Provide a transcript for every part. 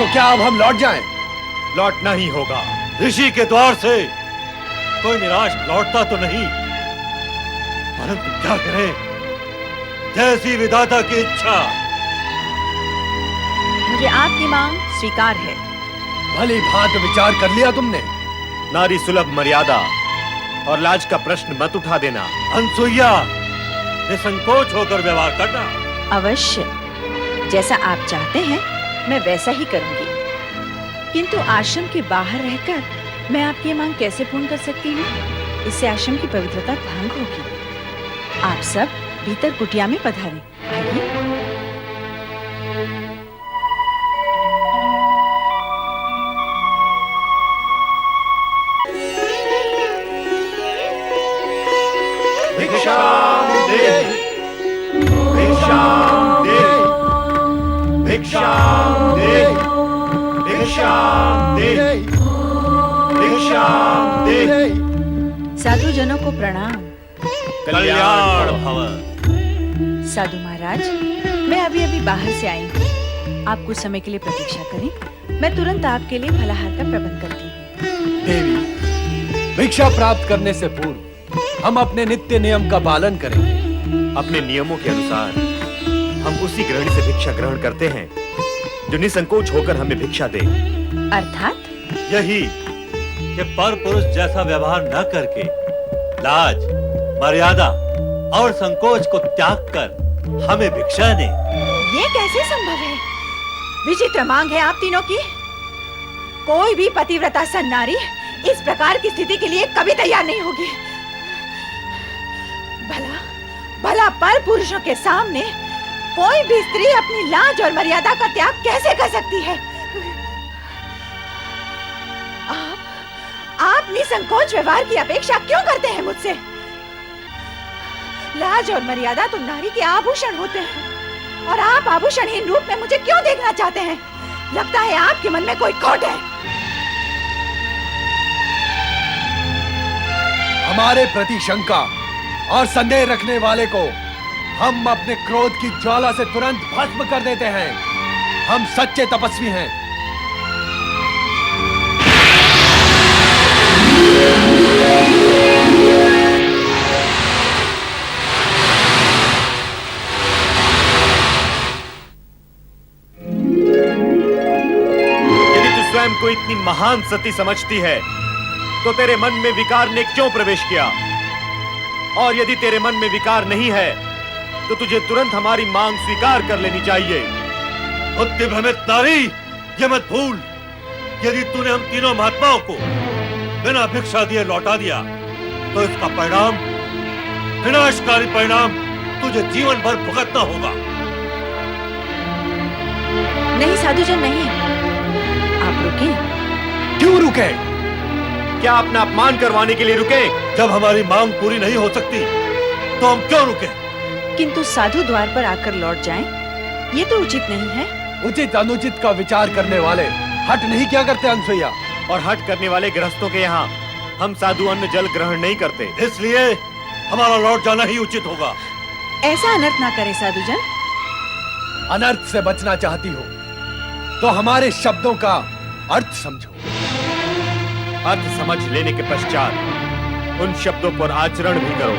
तो क्या अब हम लौट जाएं? लौटना ही होगा। ऋषि के द्वार से कोई निराश लौटता तो नहीं, परंतु क्या करें, जैसी विधाता की इच्छा। मुझे आपकी मांग स्वीकार है। भली भांति विचार कर लिया तुमने? नारी सुलभ मर्यादा और लाज का प्रश्न मत उठा देना। अनसुईया, निसंकोच होकर व्यवहार करना। अवश्य, जैसा आप चाहते हैं मैं वैसा ही करूंगी। किंतु आश्रम के बाहर रहकर मैं आपकी ये मांग कैसे पूर्ण कर सकती हूँ? इससे आश्रम की पवित्रता भंग होगी। आप सब भीतर कुटिया में पधारें। आइए। भिक्षाम देहि, भिक्षाम देहि, भिक्षाम देहि, भिक्षाम देहि, भिक्षाम देहि। साधु जनों को प्रणाम। कल्याण भव। साधु महाराज, मैं अभी अभी बाहर से आई हूँ। आप कुछ समय के लिए प्रतीक्षा करें, मैं तुरंत आपके लिए फलाहार का प्रबंध करती हूँ। देवी, भिक्षा प्राप्त करने से पूर्व हम अपने नित्य नियम का पालन करेंगे। अपने नियमों के अनुसार हम उसी गृहिणी से भिक्षा ग्रहण करते हैं जो निसंकोच होकर हमें भिक्षा दे। अर्थात यही कि पर पुरुष जैसा व्यवहार न करके लाज, मर्यादा और संकोच को त्याग कर हमें भिक्षा दे। ये कैसे संभव है? विचित्र मांग है आप तीनों की। कोई भी पतिव्रता सन्नारी इस प्रकार की स्थिति के लिए कभी तैयार नहीं होगी। भला भला पर पुरुषों के सामने कोई भी स्त्री अपनी लाज और मर्यादा का त्याग कैसे कर सकती है? आप निसंकोच व्यवहार की अपेक्षा क्यों करते हैं मुझसे? लाज और मर्यादा तो नारी के आभूषण होते हैं, और आप आभूषणहीन रूप में मुझे क्यों देखना चाहते हैं? लगता है आपके मन में कोई खोट है। हमारे प्रति शंका और संदेह रखने वाले को हम अपने क्रोध की ज्वाला से तुरंत भस्म कर देते हैं। हम सच्चे तपस्वी हैं। यदि तू स्वयं को इतनी महान सती समझती है तो तेरे मन में विकार ने क्यों प्रवेश किया? और यदि तेरे मन में विकार नहीं है तो तुझे तुरंत हमारी मांग स्वीकार कर लेनी चाहिए। बुद्धि भ्रमित नारी, ये मत भूल, यदि तूने हम तीनों महात्माओं को बिना भिक्षा दिए लौटा दिया तो इसका परिणाम, विनाशकारी परिणाम तुझे जीवन भर भुगतना होगा। नहीं साधुजन, नहीं। आप रुके। क्यों रुके? क्या अपना अपमान करवाने के लिए रुके? जब हमारी मांग पूरी नहीं हो सकती तो हम क्यों रुके? किंतु साधु द्वार पर आकर लौट जाएं, ये तो उचित नहीं है। उचित अनुचित का विचार करने वाले हट नहीं क्या करते अनसुईया? और हट करने वाले गृहस्थों के यहाँ हम साधु अन्न जल ग्रहण नहीं करते, इसलिए हमारा लौट जाना ही उचित होगा। ऐसा अनर्थ ना करे साधुजन। अनर्थ से बचना चाहती हो तो हमारे शब्दों का अर्थ समझो। अर्थ समझ लेने के पश्चात उन शब्दों पर आचरण भी करो।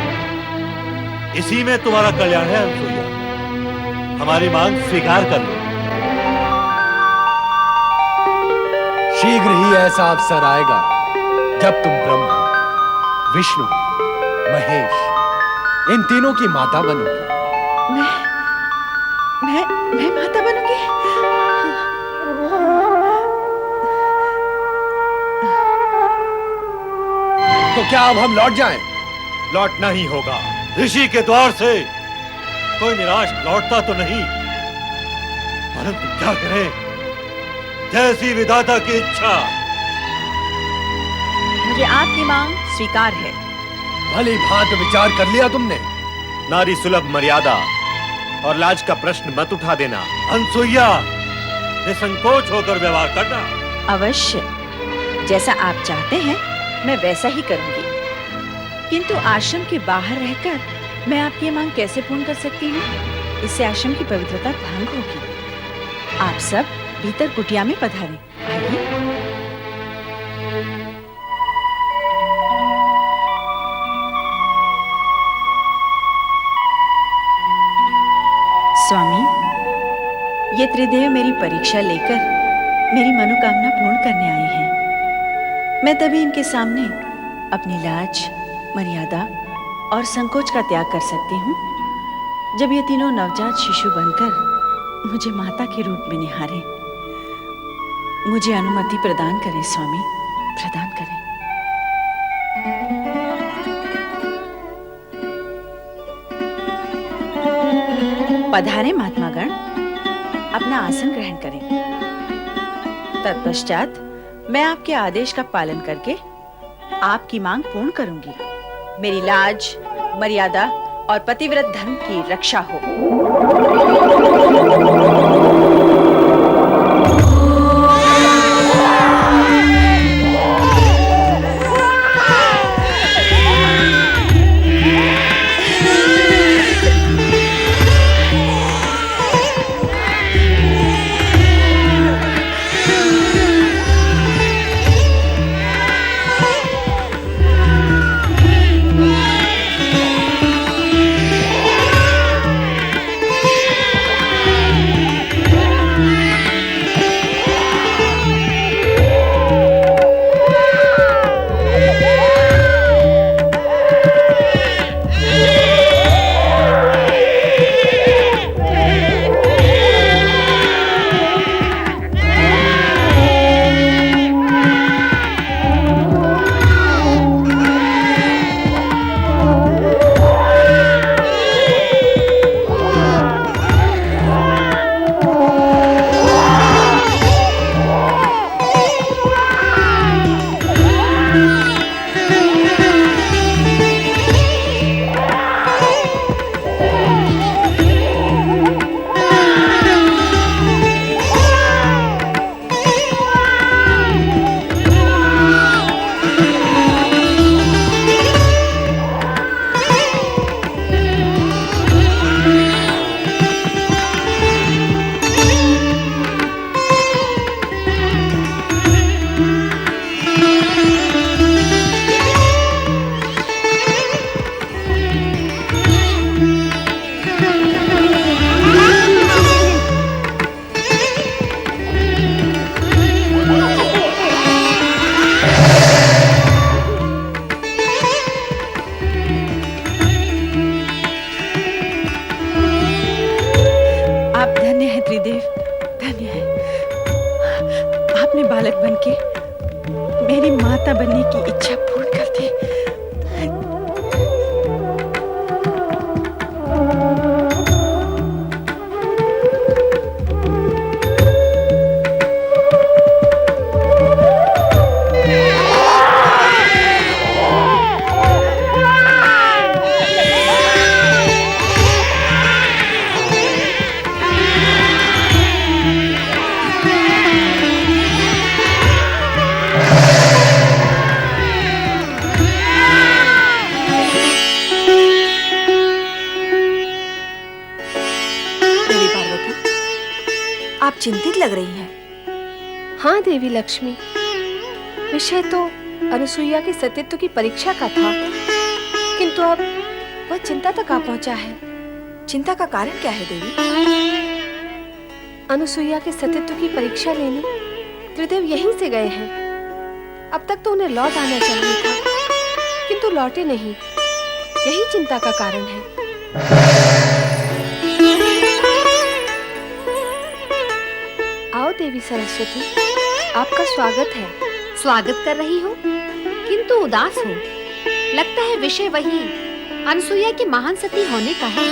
इसी में तुम्हारा कल्याण है अनसुईया। हमारी मांग स्वीकार कर लो। शीघ्र ही ऐसा अवसर आएगा जब तुम ब्रह्मा, विष्णु, महेश इन तीनों की माता बनोगी। मैं माता बनूंगी? तो क्या अब हम लौट जाएं? लौटना ही होगा। ऋषि के द्वार से कोई निराश लौटता तो नहीं, परंतु क्या करें, जैसी विधाता की इच्छा। मुझे आपकी मांग स्वीकार है। भली भांति विचार कर लिया तुमने? नारी सुलभ मर्यादा और लाज का प्रश्न मत उठा देना। अनसुईया, निसंकोच होकर व्यवहार करना। अवश्य, जैसा आप चाहते हैं मैं वैसा ही करूंगी। किंतु आश्रम के बाहर रहकर मैं आपकी मांग कैसे पूर्ण कर सकती हूँ? इससे आश्रम की पवित्रता भंग होगी। आप सब भीतर कुटिया में पधारें। आइए। स्वामी, ये त्रिदेव मेरी परीक्षा लेकर मेरी मनोकामना पूर्ण करने आए हैं। मैं तभी इनके सामने अपनी लाज, मर्यादा और संकोच का त्याग कर सकती हूँ जब ये तीनों नवजात शिशु बनकर मुझे माता के रूप में निहारें। मुझे अनुमति प्रदान करें स्वामी, प्रदान करें। पधारे महात्मागण, अपना आसन ग्रहण करें। तत्पश्चात मैं आपके आदेश का पालन करके आपकी मांग पूर्ण करूंगी। मेरी लाज, मर्यादा और पतिव्रत धर्म की रक्षा हो। बालक बनके मेरी माता बनने की इच्छा पूर्ण कर दी। आप चिंतित लग रही हैं। हाँ देवी लक्ष्मी, विषय तो अनुसुईया के सतीत्व की परीक्षा का था, किंतु अब वह चिंता तक आ पहुंचा है। चिंता का कारण क्या है देवी? अनुसुईया के सतीत्व की परीक्षा लेने त्रिदेव यहीं से गए हैं। अब तक तो उन्हें लौट आना चाहिए था, किंतु लौटे नहीं। यही चिंता का कारण है। आओ देवी सरस्वती, आपका स्वागत है। स्वागत कर रही हो, किंतु उदास हो। लगता है विषय वही अनुसुईया की महान सती होने का है।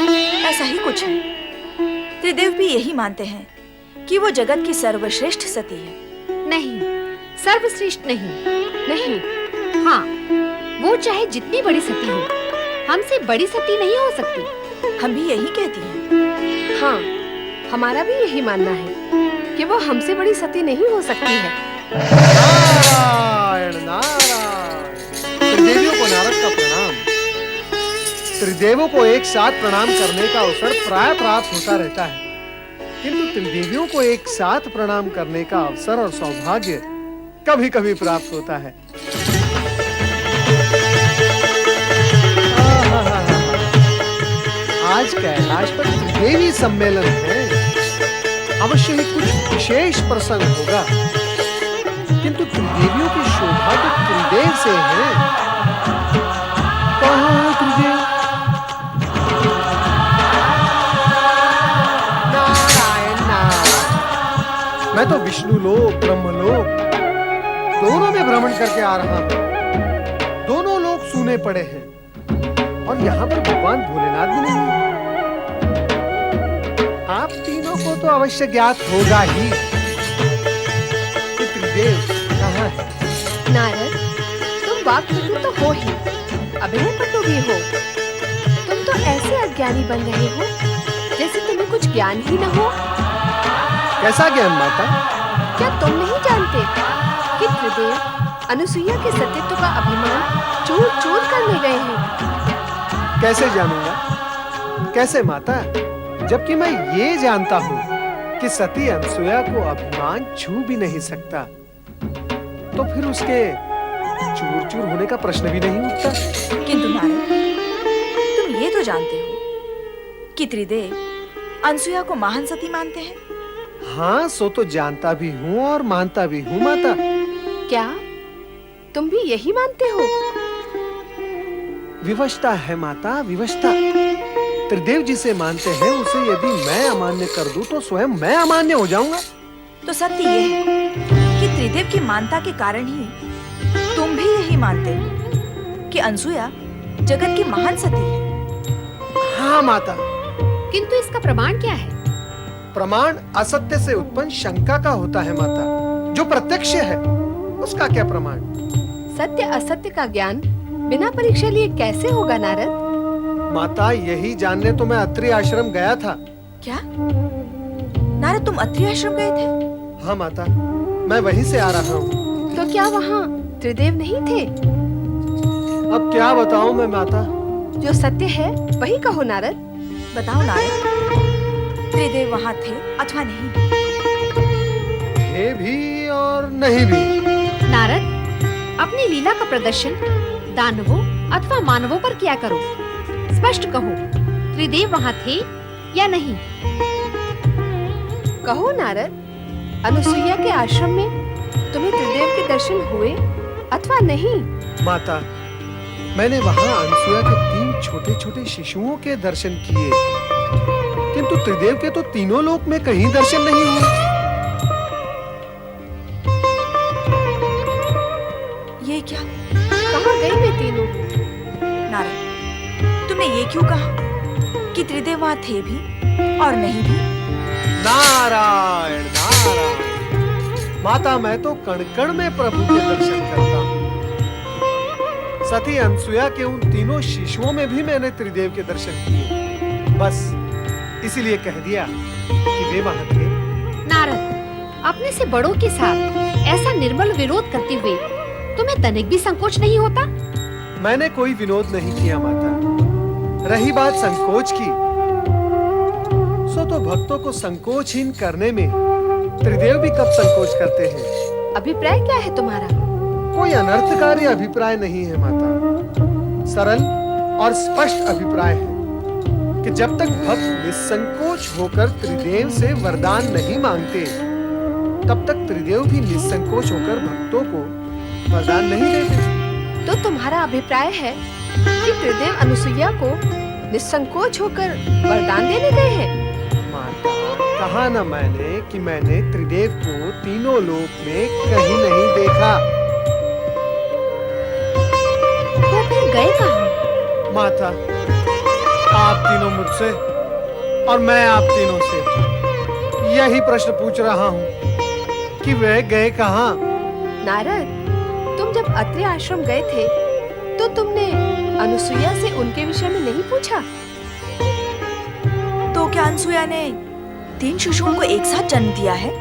ऐसा ही कुछ है। त्रिदेव भी यही मानते हैं कि वो जगत की सर्वश्रेष्ठ सती है। नहीं, सर्वश्रेष्ठ नहीं। नहीं, हाँ, वो चाहे जितनी बड़ी सती हो, हमसे बड़ी सती नहीं हो सकती। हम भी यही कहती हैं। हाँ, हमारा भी यही मानना है कि वो हमसे बड़ी सती नहीं हो सकती है। नारायण नारायण। त्रिदेवियों को नारद का प्रणाम। त्रिदेवों को एक साथ प्रणाम करने का अवसर प्राय प्राप्त होता रहता है, किंतु त्रिदेवियों को एक साथ प्रणाम करने का अवसर और सौभाग्य कभी-कभी प्राप्त होता है। आज कैलाश पर त्रिदेवी सम्मेलन है। अवश्य ही कुछ विशेष प्रसंग होगा, किंतु त्रिदेवियों की शोभा तो त्रिदेव से है। कहाँ है त्रिदेव? नारायण नारायण। मैं तो विष्णु लोक, ब्रह्मलोक दोनों में भ्रमण करके आ रहा हूं। दोनों लोग सूने पड़े हैं और यहाँ पर भगवान भोलेनाथ भी नहीं है। आप तीनों को तो अवश्य ज्ञात होगा ही कि त्रिदेव कहाँ है। नारद, तुम वाक्पटु तो हो ही, अभिनय पटु भी हो। तुम तो ऐसे अज्ञानी बन रहे हो जैसे तुम्हें कुछ ज्ञान ही न हो। कैसा ज्ञान माता? क्या तुम नहीं जानते कि त्रिदेव अनुसुईया के सतीत्व का अभिमान चूर चूर करने गए हैं? कैसे जानूंगा? कैसे माता? जबकि मैं ये जानता हूँ कि सती अनसुया को अभिमान छू भी नहीं सकता, तो फिर उसके चूर चूर होने का प्रश्न भी नहीं उठता। किंतु नारद, तुम ये तो जानते हो कि त्रिदेव अनसुया को महान सती मानते हैं। हाँ, सो तो जानता भी हूँ और मानता भी हूँ माता। क्या तुम भी यही मानते हो? विवशता है माता, विवशता। त्रिदेव जिसे मानते हैं उसे यदि मैं अमान्य कर दूं तो स्वयं मैं अमान्य हो जाऊंगा। तो सत्य ये है कि त्रिदेव की मानता के कारण ही तुम भी यही मानते हो कि अनसुया जगत की महान सती है। हाँ माता। किंतु इसका प्रमाण क्या है? प्रमाण असत्य से उत्पन्न शंका का होता है माता। जो प्रत्यक्ष है उसका क्या प्रमाण? सत्य असत्य का ज्ञान बिना परीक्षा लिए कैसे होगा नारद? माता, यही जानने तो मैं अत्रि आश्रम गया था। क्या नारद, तुम अत्रि आश्रम गए थे? हाँ माता, मैं वहीं से आ रहा हूँ। तो क्या वहाँ त्रिदेव नहीं थे? अब क्या बताऊँ मैं माता? जो सत्य है वही कहो नारद। बताओ नारद, त्रिदेव वहाँ थे अथवा नहीं? थे भी और नहीं भी। नारद, अपनी लीला का प्रदर्शन दानवों अथवा मानवों पर किया करो। स्पष्ट कहो, त्रिदेव वहाँ थे या नहीं? कहो नारद, अनुसुईया के आश्रम में तुम्हें त्रिदेव के दर्शन हुए अथवा नहीं? माता, मैंने वहाँ अनसुया के 3 छोटे-छोटे शिशुओं के दर्शन किए, किंतु त्रिदेव के तो तीनों लोक में कहीं दर्शन नहीं हुए। ये क्या? कहाँ गए वे तीनों? नारद, तुमने ये क्यों कहा कि त्रिदेव वहाँ थे भी और नहीं भी? नारायण नारायण। माता, मैं तो कण-कण में प्रभु के दर्शन करता हूँ। सती अनसुया के उन तीनों शिशुओं में भी मैंने त्रिदेव के दर्शन किए। बस इसीलिए कह दिया कि वे वहाँ थे। नारद, अपने से बड़ों के साथ ऐसा निर्मल विरोध करते हुए तुम्हें तनिक भी संकोच नहीं होता? मैंने कोई विनोद नहीं किया माता। रही बात संकोच की, सो तो भक्तों को संकोचहीन करने में त्रिदेव भी कब संकोच करते हैं। अभिप्राय क्या है तुम्हारा? कोई अनर्थकारी अभिप्राय नहीं है माता। सरल और स्पष्ट अभिप्राय है कि जब तक भक्त निसंकोच होकर त्रिदेव से वरदान नहीं मांगते, तब तक त्रिदेव भी निसंकोच होकर भक्तों को वरदान नहीं देते। तो तुम्हारा अभिप्राय है कि त्रिदेव अनुसुईया को निसंकोच होकर वरदान देने गए हैं? माता, कहा न मैंने कि मैंने त्रिदेव को तीनों लोक में कहीं नहीं देखा। तो फिर गए कहाँ? माता, आप तीनों मुझसे और मैं आप तीनों से यही प्रश्न पूछ रहा हूँ कि वे गए कहाँ? नारद, तुम जब अत्रि आश्रम गए थे तो तुमने अनुसुईया से उनके विषय में नहीं पूछा? तो क्या अनसुया ने 3 शिशुओं को एक साथ जन्म दिया है?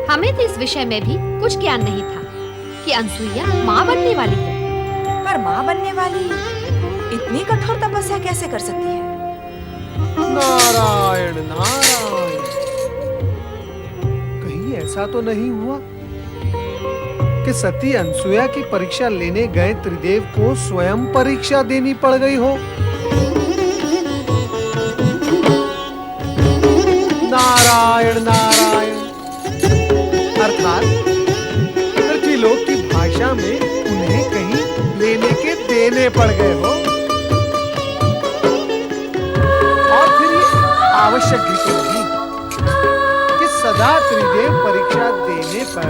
हमें तो इस विषय में भी कुछ ज्ञान नहीं था कि अनसुईया माँ बनने वाली है। पर माँ बनने वाली इतनी कठोर तपस्या कैसे कर सकती है? नारायण नारायण, कहीं ऐसा तो नहीं हुआ कि सती अनसुया की परीक्षा लेने गए त्रिदेव को स्वयं परीक्षा देनी पड़ गई हो? नारायण नारायण, अर्थात पृथ्वीलोक की भाषा में उन्हें कहीं लेने के देने पड़ गए हो। और फिर ये आवश्यक भी तो नहीं कि सदा त्रिदेव परीक्षा देने पर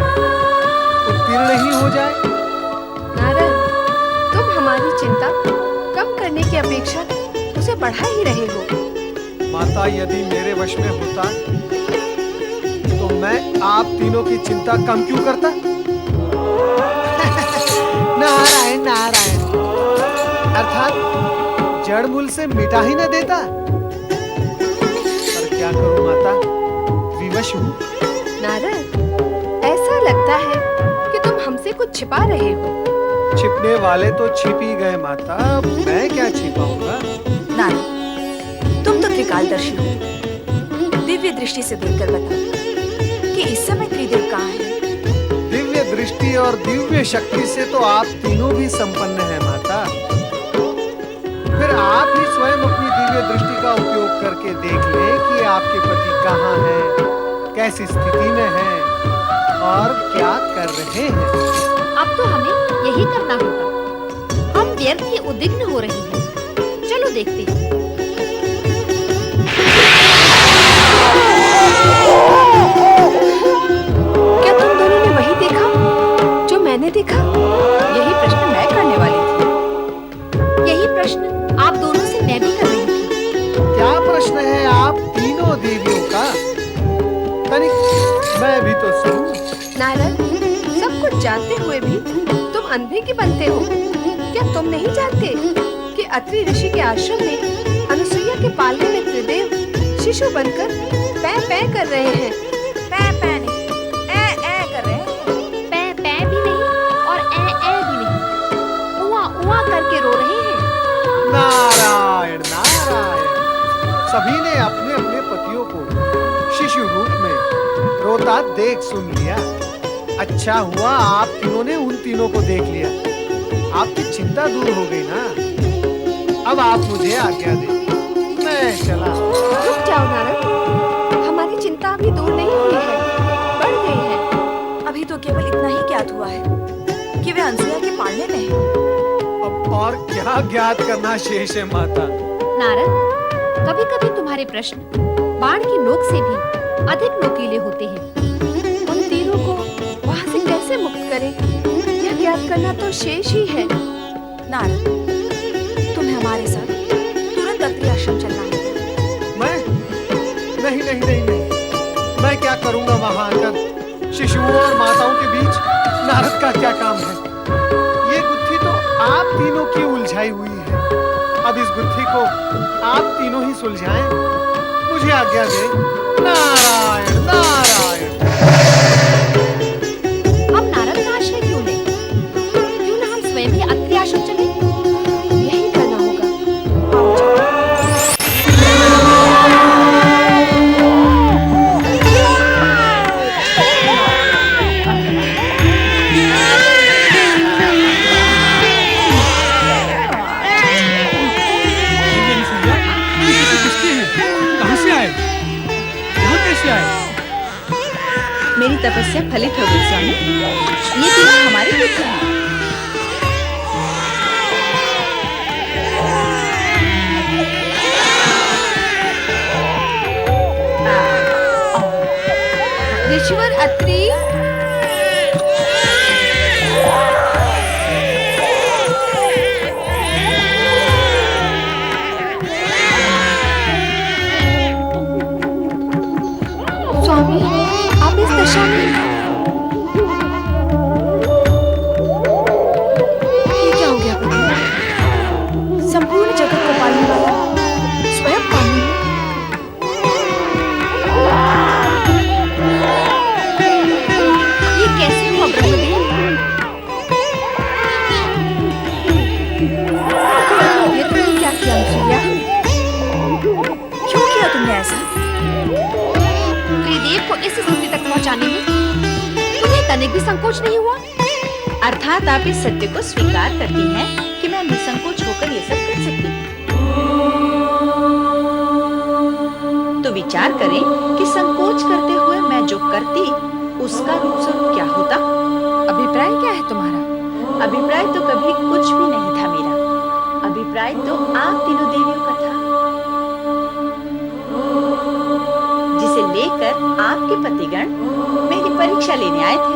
उत्तीर्ण ही हो जाए। नारद, तुम हमारी चिंता कम करने की अपेक्षा उसे बढ़ा ही रहे हो। माता, यदि मेरे वश में होता तो मैं आप तीनों की चिंता कम क्यों करता? नारायण नारायण, अर्थात जड़ मूल से मिटा ही न देता। पर क्या करूं माता, विवश हूं। नारद, ऐसा लगता है कि तुम हमसे कुछ छिपा रहे हो। छिपने वाले तो छिप ही गए माता, मैं क्या छिपाऊंगा? नारद, तुम तो त्रिकालदर्शी हो। दिव्य दृष्टि से देखकर बताओ कि इस समय त्रिदेव कहाँ है? दिव्य दृष्टि और दिव्य शक्ति से तो आप तीनों भी संपन्न हैं माता। फिर आप ही स्वयं अपनी दिव्य दृष्टि का उपयोग करके देख लें कि आपके पति कहाँ हैं, कैसी स्थिति में हैं और क्या कर रहे हैं। अब तो हमें यही करना होगा। हम व्यर्थ ही उद्विग्न हो रहे हैं। चलो देखते हैं। क्या तुम दोनों ने वही देखा जो मैंने देखा? यही प्रश्न मैं करने वाली थी। यही प्रश्न आप दोनों से मैं भी कर रही थी। क्या प्रश्न है आप तीनों देवियों का? तनिक मैं भी तो सुनूं। नारद, सब कुछ जानते हुए भी तुम अंधे की बनते हो। क्या तुम नहीं जानते कि अत्रि ऋषि के आश्रम में अनुसुईया के पालने में त्रिदेव शिशु बनकर पै पै कर रहे हैं? पै पै नहीं, ए कर रहे हैं। पै पै भी नहीं और ए भी नहीं, उआ उआ करके रो रहे हैं। नारायण नारायण, सभी ने अपने अपने पतियों को शिशु रूप में रोता देख सुन लिया। अच्छा हुआ आप तीनों ने उन तीनों को देख लिया, आपकी चिंता दूर हो गई ना। अब आप मुझे आज्ञा दें, मैं चला। रुक जाओ नारद, हमारी चिंता अभी दूर नहीं हुई है, बढ़ गई है। अभी तो केवल इतना ही ज्ञात हुआ है कि वे अनसुया के पालने में हैं। अब और क्या ज्ञात करना शेष है माता? नारद, कभी कभी तुम्हारे प्रश्न बाण की नोक से भी अधिक नोकीले होते हैं। उन तीनों को वहाँ से कैसे मुक्त करें, यह ज्ञात करना तो शेष ही है। नारद, तुम्हें हमारे साथ तुरंत अत्रि आश्रम चलना होगा। मैं नहीं नहीं नहीं नहीं, मैं क्या करूंगा वहां आकर? शिशुओं और माताओं के बीच नारद का क्या काम है? ये गुत्थी तो आप तीनों की उलझाई हुई है। अब इस गुत्थी को आप तीनों ही सुलझाएं। मुझे आज्ञा दें। नारायण नारायण। हम नारद का आश्रय क्यों लें? क्यों ना हम स्वयं ही अत्रि आश्रम चलें? यही करना होगा। आओ चलो। कहाँ से आए? यहाँ कैसे आए? मेरी तपस्या फलित हो गई स्वामी। ये तीनों हमारे पुत्र हैं। ऋषिवर अत्रि, स्वामी, आप इस दशा में? ये क्या हो गया प्रभु? संपूर्ण जगत को पालने वाला स्वयं पानी है। ये कैसे हुआ ब्रह्मदेव? सुलाने में तुम्हें तनिक भी संकोच नहीं हुआ? अर्थात आप इस सत्य को स्वीकार करती हैं कि मैं निसंकोच होकर ये सब कर सकती हूँ। तो विचार करें कि संकोच करते हुए मैं जो करती उसका रूप स्वरूप क्या होता। अभिप्राय क्या है तुम्हारा? अभिप्राय तो कभी कुछ भी नहीं था मेरा। अभिप्राय तो आप तीनों देवियों का था, जिसे लेकर आपके पतिगण मेरी परीक्षा लेने आए थे।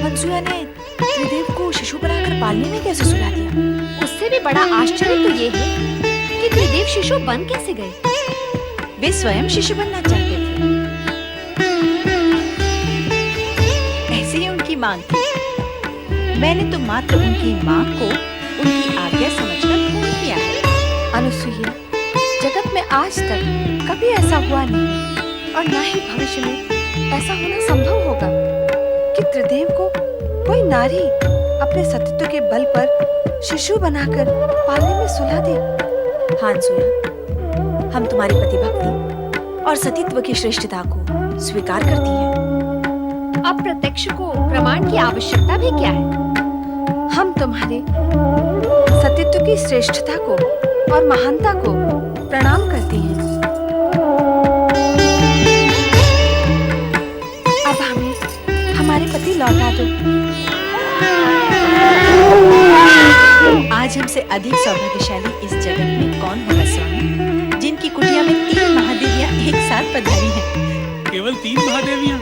अनसुया ने त्रिदेव को शिशु बनाकर पालने में कैसे सुला दिया? उससे भी बड़ा आश्चर्य तो ये है कि त्रिदेव शिशु बन कैसे गए? वे स्वयं शिशु बनना चाहते थे, ऐसी ही उनकी मांग थी। मैंने तो मात्र उनकी मांग को उनकी आज्ञा समझकर पूर्ण किया है। अनुसुईया, जगत में आज तक कभी ऐसा हुआ नहीं और ना ही भविष्य में ऐसा होना संभव होगा कि त्रिदेव को कोई नारी अपने सतीत्व के बल पर शिशु बनाकर पालने में सुला दे। हाँ अनसुया, हम तुम्हारी पतिभक्ति और सतीत्व की श्रेष्ठता को स्वीकार करती हैं। अब प्रत्यक्ष को प्रमाण की आवश्यकता भी क्या है? हम तुम्हारे सतीत्व की श्रेष्ठता को और महानता को प्रणाम करती हैं। अब हमें हमारे पति लौटा दो। आज हमसे अधिक सौभाग्यशाली इस जगत में कौन होगा स्वामी, जिनकी कुटिया में 3 महादेवियां एक साथ पधारी हैं। केवल 3 महादेवियां?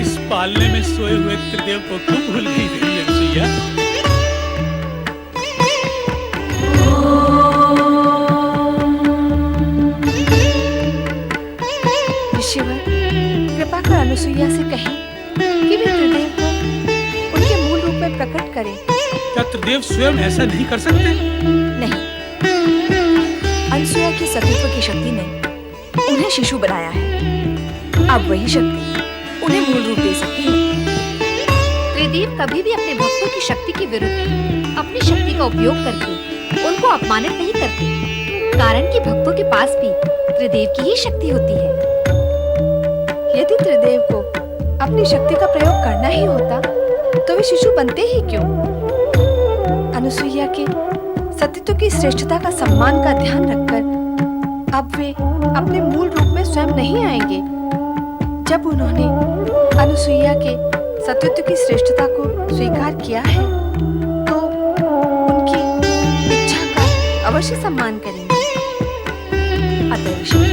इस पालने में सोए हुए त्रिदेव को क्यों भूल गई देवी अनसुईया? ऋषिवर, कृपा कर अनुसुईया से कहें कि वे त्रिदेव को उनके मूल रूप में प्रकट करें। क्या त्रिदेव स्वयं ऐसा नहीं कर सकते? नहीं, अनसुया की सतीत्व की शक्ति ने उन्हें शिशु बनाया है। अब वही शक्ति उन्हें मूल रूप दे सकती है। त्रिदेव कभी भी अपने भक्तों की शक्ति के विरुद्ध अपनी शक्ति का उपयोग करके उनको अपमानित नहीं करते, कारण कि भक्तों के पास भी त्रिदेव की ही शक्ति होती है। यदि त्रिदेव को अपनी शक्ति का प्रयोग करना ही होता तो वे शिशु बनते ही क्यों? अनुसुईया के सतीत्व की श्रेष्ठता का सम्मान का ध्यान रखकर अब वे अपने मूल रूप में स्वयं नहीं आएंगे। जब उन्होंने अनुसुईया के सतीत्व की श्रेष्ठता को स्वीकार किया है तो उनकी इच्छा का अवश्य सम्मान करेंगे। अतः ऋषि,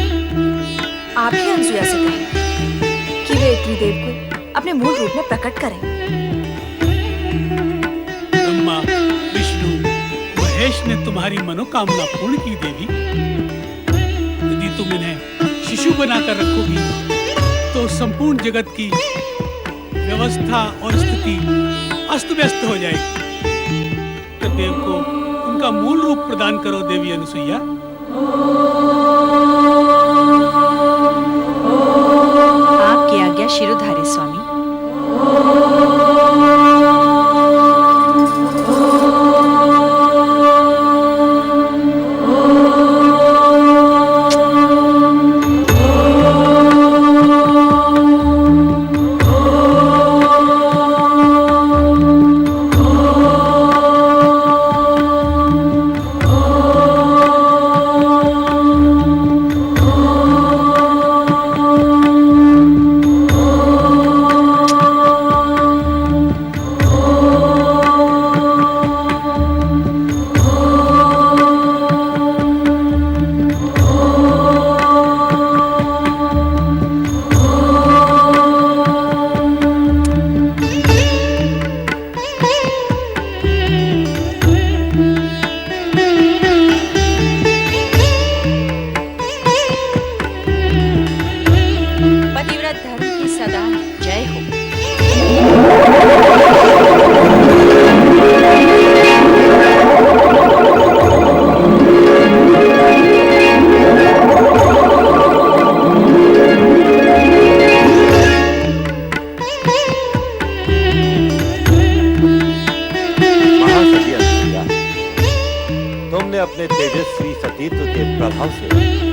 आप ही अनसुया से कहें कि वे त्रिदेव को अपने मूल रूप में प्रकट करें। ब्रह्मा, विष्णु, महेश ने तुम्हारी मनोकामना पूर्ण की देवी। यदि तुम इन्हें शिशु बनाकर रखोगी तो संपूर्ण जगत की व्यवस्था और स्थिति अस्त व्यस्त हो जाएगी। त्रिदेव को उनका मूल रूप प्रदान करो देवी अनसुईया। आपकी आज्ञा शिरोधार्य स्वामी।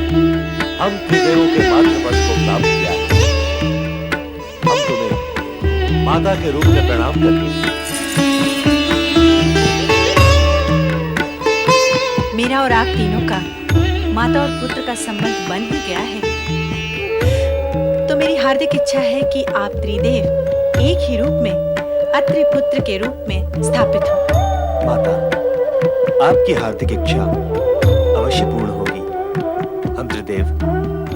हम त्रिदेवों के मातृपद को प्राप्त किया है। हम तुम्हें माता के रूप में प्रणाम करते हैं। मेरा और आप तीनों का माता और पुत्र का संबंध बन ही गया है, तो मेरी हार्दिक इच्छा है कि आप त्रिदेव एक ही रूप में अत्रि पुत्र के रूप में स्थापित हो। माता, आपकी हार्दिक इच्छा अवश्य पूर्ण होगी। हम त्रिदेव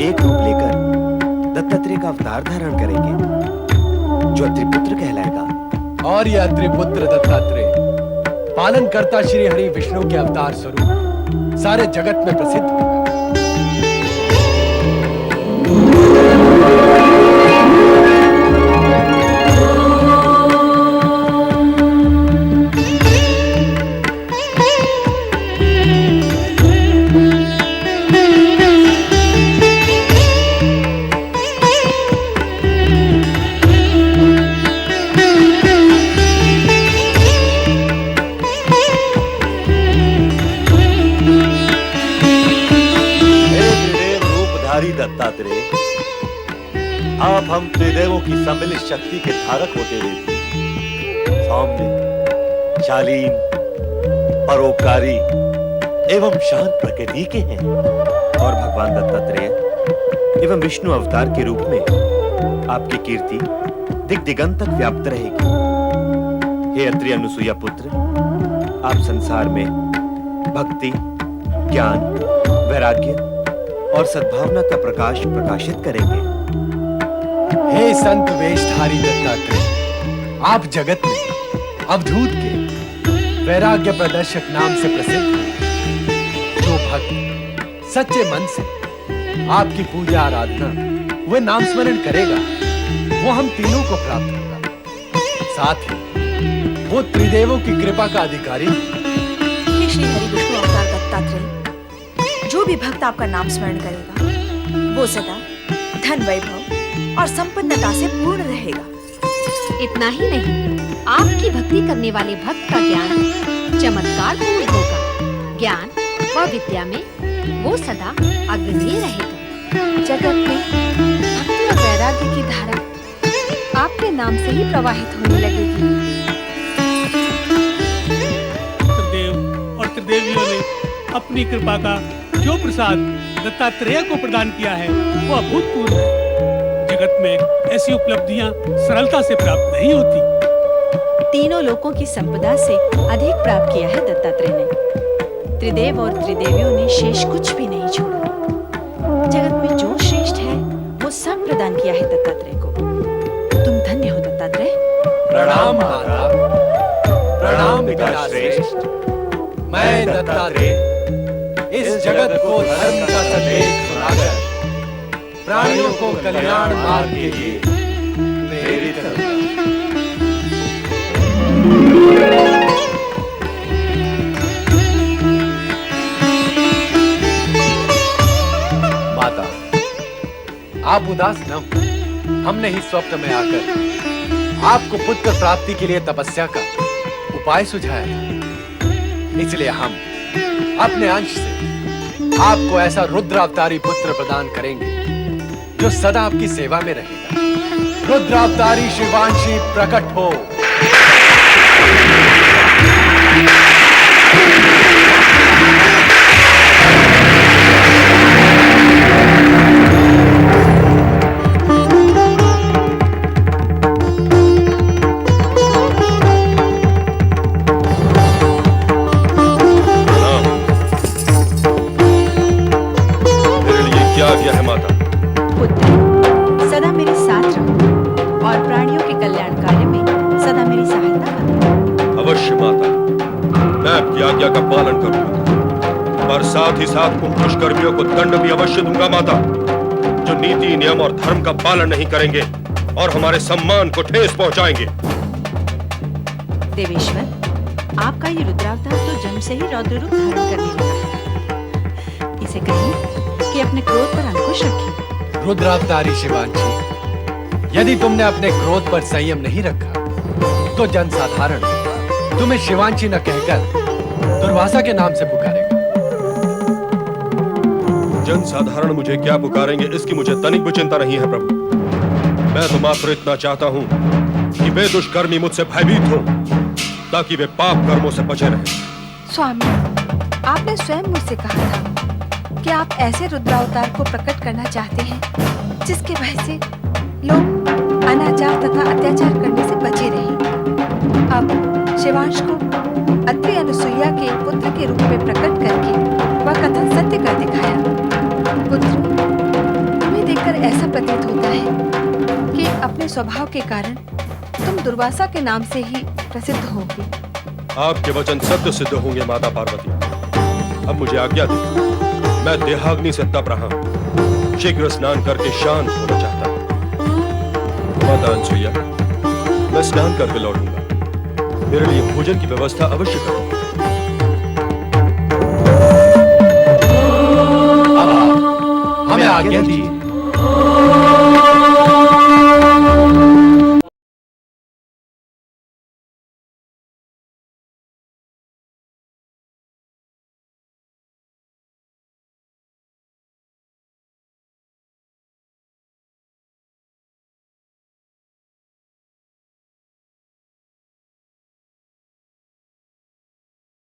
एक रूप लेकर दत्तात्रेय का अवतार धारण करेंगे, जो अत्रिपुत्र कहलाएगा। और यह अत्रिपुत्र दत्तात्रेय पालनकर्ता श्री हरि विष्णु के अवतार स्वरूप सारे जगत में प्रसिद्ध होगा। दत्तात्रेय, आप हम त्रिदेवों की सम्मिलित शक्ति के धारक होते हुए सौम्य, शालीन, परोपकारी एवं शांत प्रकृति के हैं। और भगवान दत्तात्रेय एवं विष्णु अवतार के रूप में आपकी कीर्ति दिग दिगंत तक व्याप्त रहेगी। हे अत्रि अनुसुईया पुत्र, आप संसार में भक्ति, ज्ञान, वैराग्य और सद्भावना का प्रकाश प्रकाशित करेंगे। हे संत वेशधारी दत्तात्रेय, आप जगत में अवधूत के वैराग्य प्रदर्शक नाम से प्रसिद्ध हैं। जो भक्त सच्चे मन से आपकी पूजा आराधना व नाम स्मरण करेगा, वो हम तीनों को प्राप्त होगा। साथ ही वो त्रिदेवों की कृपा का अधिकारी। हे श्री हरि विष्णु अवतार दत्तात्रेय, जो भी भक्त आपका नाम स्मरण करेगा वो सदा धन, वैभव और संपन्नता से पूर्ण रहेगा। इतना ही नहीं, आपकी भक्ति करने वाले भक्त का ज्ञान चमत्कार पूर्ण होगा। ज्ञान व विद्या में वो सदा अग्रणीय रहेगा। जगत में भक्ति और वैराग्य की धारा आपके नाम से ही प्रवाहित होने लगेगी। त्रिदेव और त्रिदेवियों ने अपनी कृपा का जो प्रसाद दत्तात्रेय को प्रदान किया है वो अभूतपूर्व है। जगत में ऐसी उपलब्धियां सरलता से प्राप्त नहीं होती। तीनों लोकों की संपदा से अधिक प्राप्त किया है दत्तात्रेय ने। त्रिदेव और त्रिदेवियों ने शेष कुछ भी नहीं छोड़ा। जगत में जो श्रेष्ठ है वो सब प्रदान किया है दत्तात्रेय को। तुम धन्य हो दत्तात्रेय। प्रणाम माता, प्रणाम पिता श्रेष्ठ। मैं दत्तात्रेय इस जगत को धर्म का संदेश सुनाकर प्राणियों को कल्याण मार्ग के लिए प्रेरित करूंगा। माता, आप उदास न हो। हमने ही स्वप्न में आकर आपको पुत्र प्राप्ति के लिए तपस्या का उपाय सुझाया था। इसलिए हम अपने अंश से आपको ऐसा रुद्रावतारी पुत्र प्रदान करेंगे जो सदा आपकी सेवा में रहेगा। रुद्रावतारी शिवांशी प्रकट हो। का पालन करूंगा, पर साथ ही साथ उन दुष्कर्मियों को दंड भी अवश्य दूंगा माता, जो नीति, नियम और धर्म का पालन नहीं करेंगे और हमारे सम्मान को ठेस पहुंचाएंगे। देवेश्वर, आपका ये रुद्रावतार तो जन्म से ही रौद्र रूप धारण करने लगा है। इसे कहिए कि अपने क्रोध पर अंकुश रखिए। रुद्रावतारी शिवांशी, यदि तुमने अपने क्रोध पर संयम नहीं रखा तो जनसाधारण तुम्हें शिवांशी न कहकर दुर्वासा के नाम से पुकारेगा। जनसाधारण मुझे क्या पुकारेंगे इसकी मुझे तनिक भी चिंता नहीं है प्रभु। मैं तो मात्र इतना चाहता हूँ कि वे दुष्कर्मी मुझसे भयभीत हो, ताकि वे पाप कर्मों से बचे रहें। स्वामी, आपने स्वयं मुझसे कहा था कि आप ऐसे रुद्रावतार को प्रकट करना चाहते हैं जिसके भय से लोग अनाचार तथा अत्याचार करने से बचे रहें। अब शिवांश को अत्रि अनुसुईया के पुत्र के रूप में प्रकट करके वह कथन सत्य कर दिखाया। पुत्र, तुम्हें देखकर ऐसा प्रतीत होता है कि अपने स्वभाव के कारण तुम दुर्वासा के नाम से ही प्रसिद्ध होगे। आपके वचन सत्य सिद्ध होंगे माता पार्वती। अब मुझे आज्ञा दे, मैं देहाग्नि से तप रहा हूँ, शीघ्र स्नान करके शांत होना चाहता हूँ। माता अनसुईया, मैं स्नान करके लौटूंगा, मेरे लिए भोजन की व्यवस्था अवश्य करो। अब हमें आज्ञा दीजिए।